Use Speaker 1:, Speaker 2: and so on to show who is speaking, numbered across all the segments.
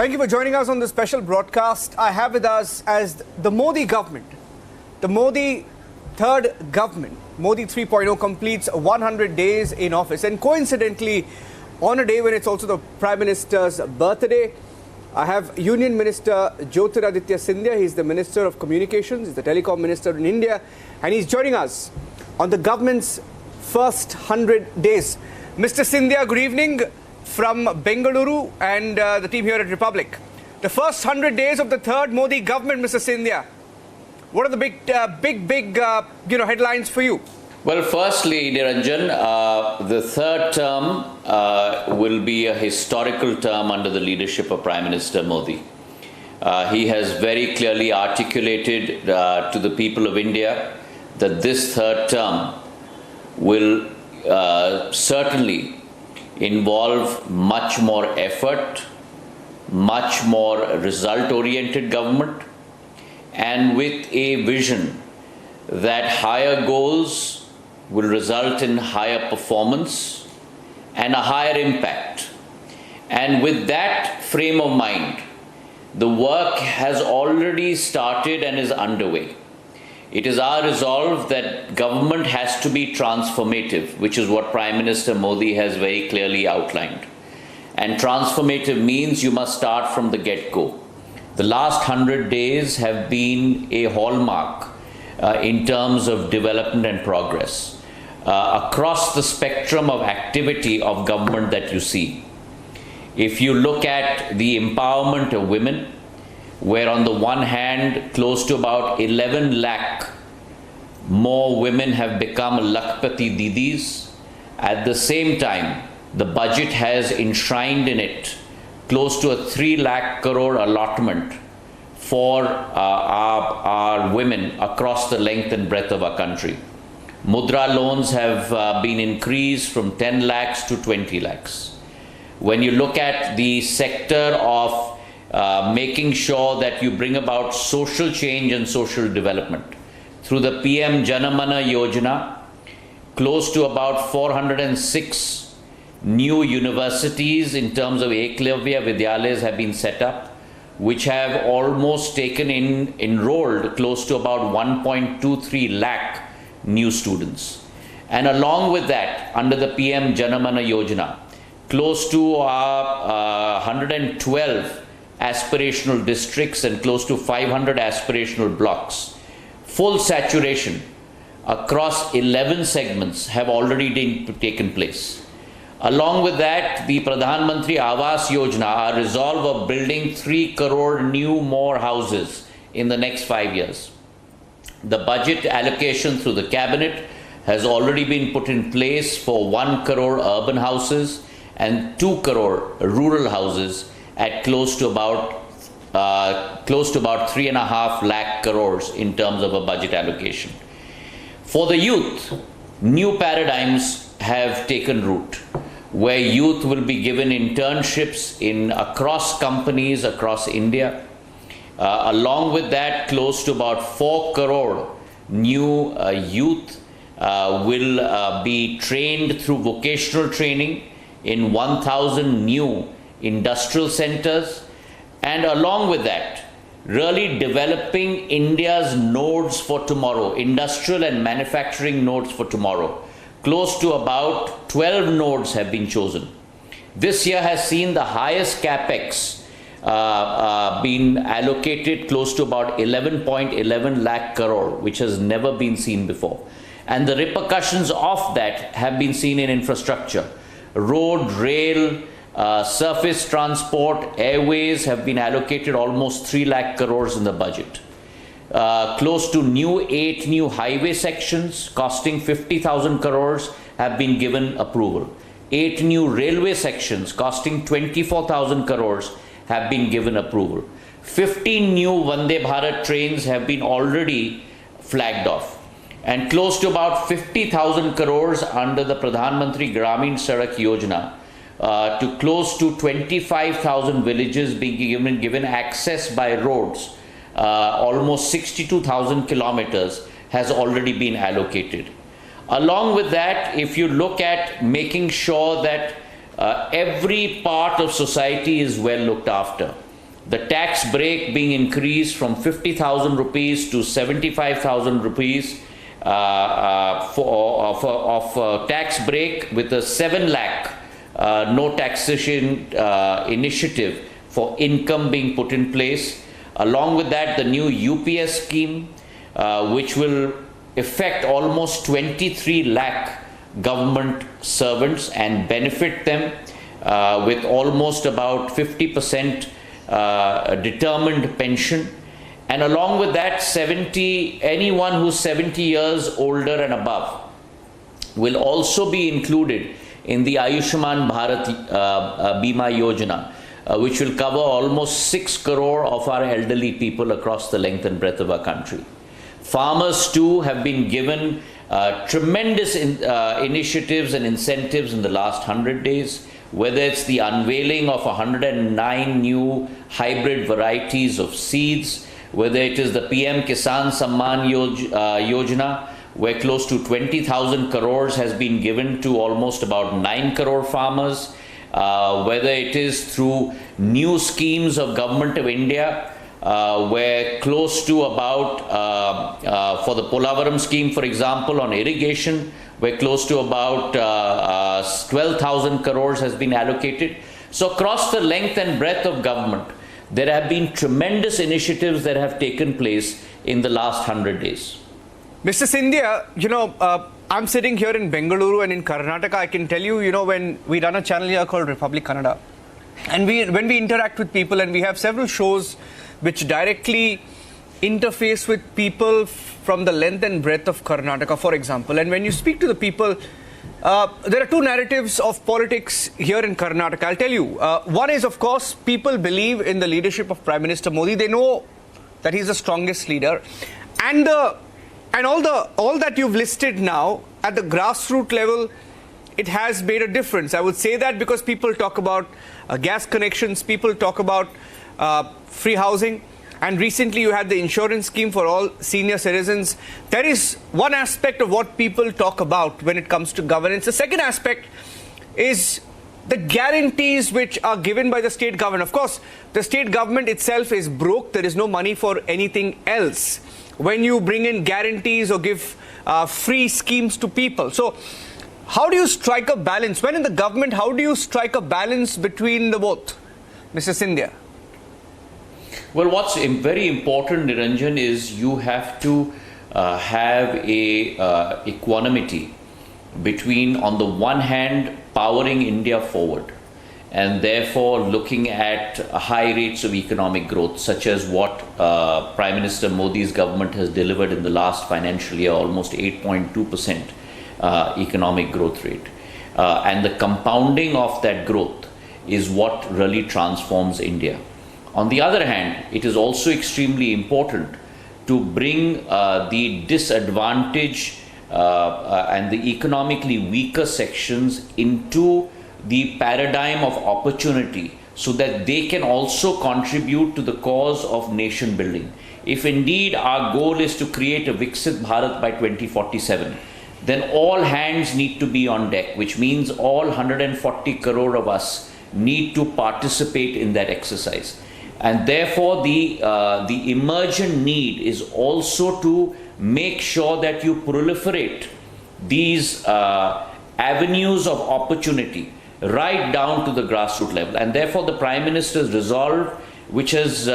Speaker 1: Thank you for joining us on this special broadcast. I have with us as the Modi government, the Modi third government, Modi 3.0 completes 100 days in office. And coincidentally, on a day when it's also the Prime Minister's birthday, I have Union Minister Jyotiraditya Scindia. He's the Minister of Communications, he's the Telecom Minister in India, and he's joining us on the government's first 100 days. Mr. Scindia, good evening from Bengaluru and the team here at Republic. The first 100 days of the third Modi government, Mr. Scindia. What are the big headlines for you?
Speaker 2: Well, firstly, Niranjan, the third term will be a historical term under the leadership of Prime Minister Modi. He has very clearly articulated to the people of India that this third term will certainly involve much more effort, much more result-oriented government, and with a vision that higher goals will result in higher performance and a higher impact. And with that frame of mind, the work has already started and is underway. It is our resolve that government has to be transformative, which is what Prime Minister Modi has very clearly outlined. And transformative means you must start from the get-go. The last 100 days have been a hallmark in terms of development and progress across the spectrum of activity of government that you see. If you look at the empowerment of women, where on the one hand, close to about 11 lakh more women have become Lakpati Didis. At the same time, the budget has enshrined in it close to a 3 lakh crore allotment for our women across the length and breadth of our country. Mudra loans have been increased from 10 lakhs to 20 lakhs. When you look at the sector of making sure that you bring about social change and social development through the PM Janamana Yojana, close to about 406 new universities in terms of Eklavya Vidyalayas have been set up, which have almost enrolled close to about 1.23 lakh new students. And along with that, under the PM Janamana Yojana, close to 112 aspirational districts and close to 500 aspirational blocks. Full saturation across 11 segments have already taken place. Along with that, the Pradhan Mantri Awas Yojana, our resolve of building 3 crore new more houses in the next 5 years. The budget allocation through the cabinet has already been put in place for 1 crore urban houses and 2 crore rural houses at close to about 3.5 lakh crores in terms of a budget allocation. For the youth, new paradigms have taken root, where youth will be given internships across companies across India. Along with that, close to about 4 crore new youth will be trained through vocational training in 1,000 new industrial centers, and along with that, really developing India's nodes for tomorrow, industrial and manufacturing nodes for tomorrow. Close to about 12 nodes have been chosen. This year has seen the highest capex been allocated, close to about 11.11 lakh crore, which has never been seen before. And the repercussions of that have been seen in infrastructure. Road, rail, surface transport, airways have been allocated almost 3 lakh crores in the budget. Close to 8 new highway sections costing 50,000 crores have been given approval. 8 new railway sections costing 24,000 crores have been given approval. 15 new Vande Bharat trains have been already flagged off. And close to about 50,000 crores under the Pradhan Mantri Gramin Sadak Yojana to close to 25,000 villages being given access by roads. Almost 62,000 kilometers has already been allocated. Along with that, if you look at making sure that every part of society is well looked after, the tax break being increased from 50,000 rupees to 75,000 rupees of tax break, with a 7 lakh no taxation initiative for income being put in place. Along with that, the new UPS scheme, which will affect almost 23 lakh government servants and benefit them with almost about 50% determined pension. And along with that, anyone who's 70 years older and above will also be included in the Ayushman Bharat Bima Yojana, which will cover almost 6 crore of our elderly people across the length and breadth of our country. Farmers too have been given tremendous initiatives and incentives in the last 100 days, whether it's the unveiling of 109 new hybrid varieties of seeds, whether it is the PM Kisan Samman Yojana, where close to 20,000 crores has been given to almost about 9 crore farmers, whether it is through new schemes of Government of India, where close to about, for the Polavaram scheme, for example, on irrigation, where close to about 12,000 crores has been allocated. So across the length and breadth of government, there have been tremendous initiatives that have taken place in the last 100 days.
Speaker 1: Mr. Scindia, I'm sitting here in Bengaluru and in Karnataka. I can tell you, when we run a channel here called Republic Kannada, and when we interact with people, and we have several shows which directly interface with people from the length and breadth of Karnataka, for example. And when you speak to the people, there are two narratives of politics here in Karnataka. I'll tell you. One is, of course, people believe in the leadership of Prime Minister Modi. They know that he's the strongest leader. And all that you've listed now at the grassroots level, it has made a difference. I would say that because people talk about gas connections, people talk about free housing, and recently you had the insurance scheme for all senior citizens. There is one aspect of what people talk about when it comes to governance. The second aspect is the guarantees which are given by the state government. Of course, the state government itself is broke. There is no money for anything else when you bring in guarantees or give free schemes to people. So how do you strike a balance? When in the government, how do you strike a balance between the both, Mr. Scindia?
Speaker 2: Well, what's very important, Niranjan, is you have to have a equanimity between, on the one hand, powering India forward, and therefore looking at high rates of economic growth, such as what Prime Minister Modi's government has delivered in the last financial year, almost 8.2% economic growth rate. And the compounding of that growth is what really transforms India. On the other hand, it is also extremely important to bring the disadvantaged and the economically weaker sections into the paradigm of opportunity, so that they can also contribute to the cause of nation building. If indeed our goal is to create a Viksit Bharat by 2047, then all hands need to be on deck, which means all 140 crore of us need to participate in that exercise. And therefore, the emergent need is also to make sure that you proliferate these avenues of opportunity right down to the grassroots level. And therefore, the Prime Minister's resolve, which has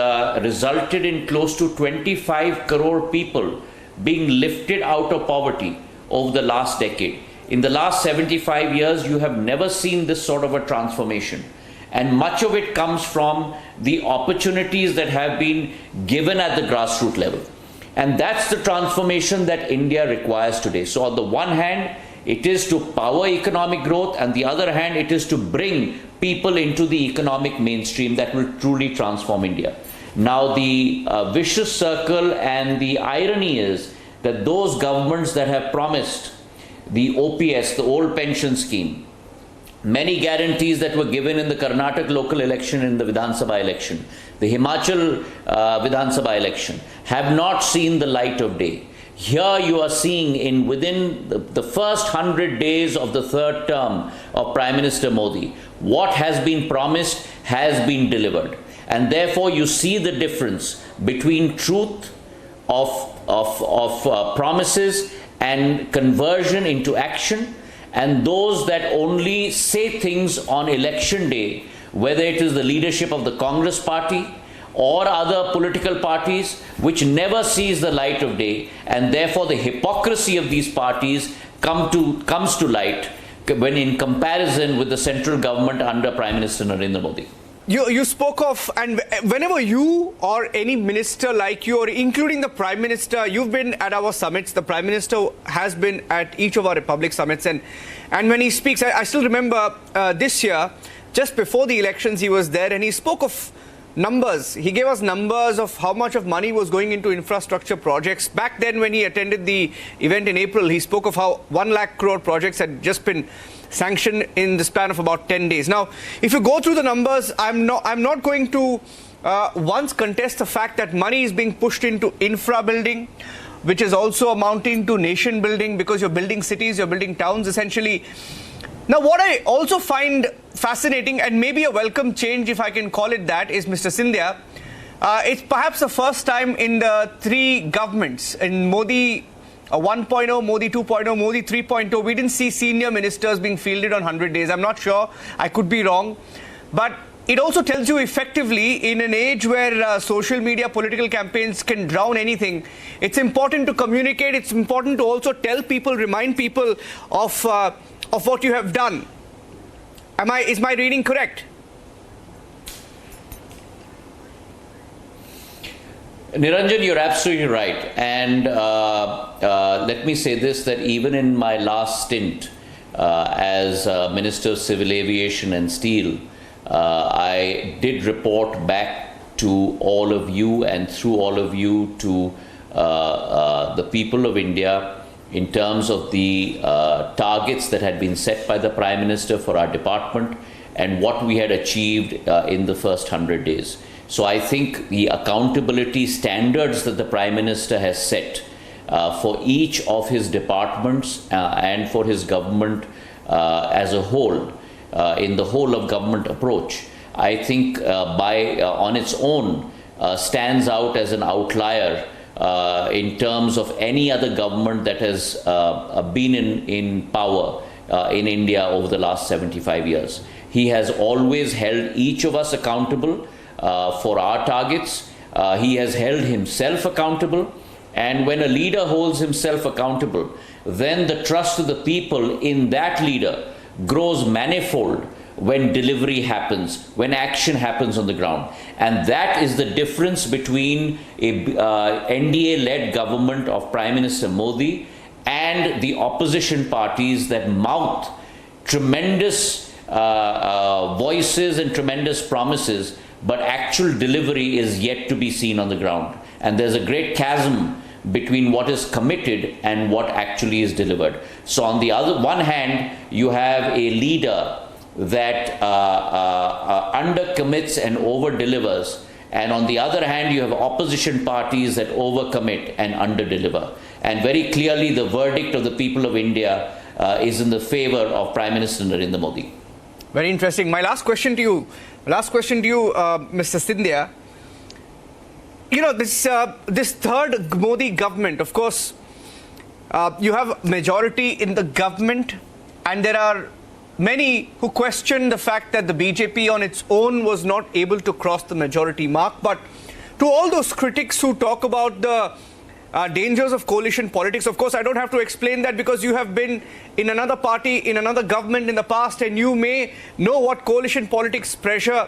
Speaker 2: resulted in close to 25 crore people being lifted out of poverty over the last decade. In the last 75 years, you have never seen this sort of a transformation. And much of it comes from the opportunities that have been given at the grassroots level. And that's the transformation that India requires today. So on the one hand, it is to power economic growth, and the other hand, it is to bring people into the economic mainstream that will truly transform India. Now, the vicious circle and the irony is that those governments that have promised the OPS, the old pension scheme, many guarantees that were given in the Karnataka local election and the Vidhan Sabha election, the Himachal Vidhan Sabha election, have not seen the light of day. Here you are seeing within the first 100 days of the third term of Prime Minister Modi, what has been promised has been delivered. And therefore, you see the difference between truth of promises and conversion into action, and those that only say things on election day, whether it is the leadership of the Congress party or other political parties, which never sees the light of day, and therefore the hypocrisy of these parties comes to light when in comparison with the central government under Prime Minister Narendra Modi.
Speaker 1: You spoke of, and whenever you or any minister like you, or including the Prime Minister, you've been at our summits, the Prime Minister has been at each of our Republic summits, and when he speaks, I still remember this year, just before the elections, he was there and he spoke of numbers. He gave us numbers of how much of money was going into infrastructure projects. Back then, when he attended the event in April, he spoke of how 1 lakh crore projects had just been sanctioned in the span of about 10 days. Now, if you go through the numbers, I'm not going to once contest the fact that money is being pushed into infra building, which is also amounting to nation building, because you're building cities, you're building towns, essentially. Now, what I also find fascinating, and maybe a welcome change, if I can call it that, is Mr. Scindia. It's perhaps the first time in the three governments, in Modi 1.0, Modi 2.0, Modi 3.0, we didn't see senior ministers being fielded on 100 days. I'm not sure. I could be wrong. But it also tells you effectively, in an age where social media political campaigns can drown anything, it's important to communicate. It's important to also tell people, remind people of what you have done. Is my reading correct?
Speaker 2: Niranjan, you're absolutely right. And let me say this, that even in my last stint as Minister of Civil Aviation and Steel, I did report back to all of you and through all of you to the people of India in terms of the targets that had been set by the Prime Minister for our department and what we had achieved in the first 100 days. So I think the accountability standards that the Prime Minister has set for each of his departments and for his government as a whole, in the whole of government approach, I think on its own stands out as an outlier in terms of any other government that has been in power in India over the last 75 years. He has always held each of us accountable for our targets. He has held himself accountable, and when a leader holds himself accountable, then the trust of the people in that leader grows manifold when delivery happens, when action happens on the ground. And that is the difference between a NDA-led government of Prime Minister Modi and the opposition parties that mouth tremendous voices and tremendous promises, but actual delivery is yet to be seen on the ground. And there's a great chasm between what is committed and what actually is delivered. So on the other one hand, you have a leader that undercommits and over-delivers, and on the other hand, you have opposition parties that overcommit and under-deliver. And very clearly, the verdict of the people of India is in the favor of Prime Minister Narendra Modi.
Speaker 1: Very interesting. My last question to you, Mr. Scindia. You know, this third Modi government, of course, you have majority in the government, and there are many who question the fact that the BJP on its own was not able to cross the majority mark. But to all those critics who talk about the dangers of coalition politics, of course, I don't have to explain that, because you have been in another party, in another government in the past, and you may know what coalition politics pressure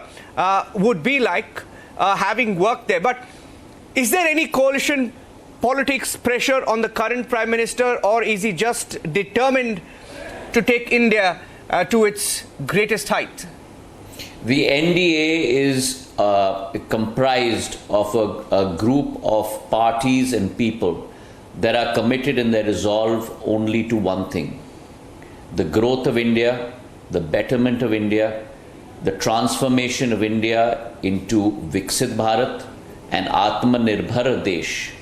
Speaker 1: would be like, having worked there. But is there any coalition politics pressure on the current Prime Minister, or is he just determined to take India to its greatest height?
Speaker 2: The NDA is comprised of a group of parties and people that are committed in their resolve only to one thing: the growth of India, the betterment of India, the transformation of India into Viksit Bharat and Atmanirbhar Desh.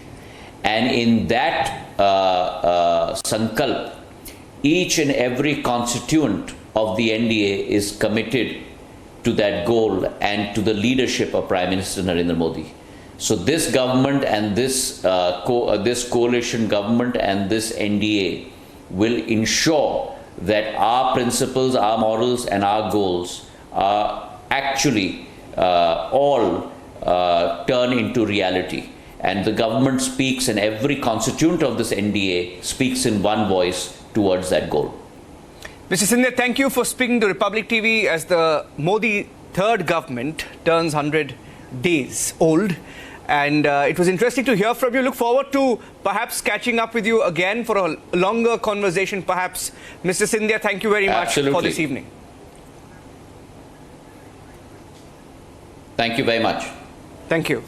Speaker 2: And in that sankalp, each and every constituent of the NDA is committed to that goal and to the leadership of Prime Minister Narendra Modi. So this government and this coalition government and this NDA will ensure that our principles, our morals and our goals are actually all turn into reality. And the government speaks, and every constituent of this NDA speaks in one voice towards that goal.
Speaker 1: Mr. Scindia, thank you for speaking to Republic TV as the Modi third government turns 100 days old. And it was interesting to hear from you. Look forward to perhaps catching up with you again for a longer conversation, perhaps. Mr. Scindia, thank you very much for this evening.
Speaker 2: Thank you very much.
Speaker 1: Thank you.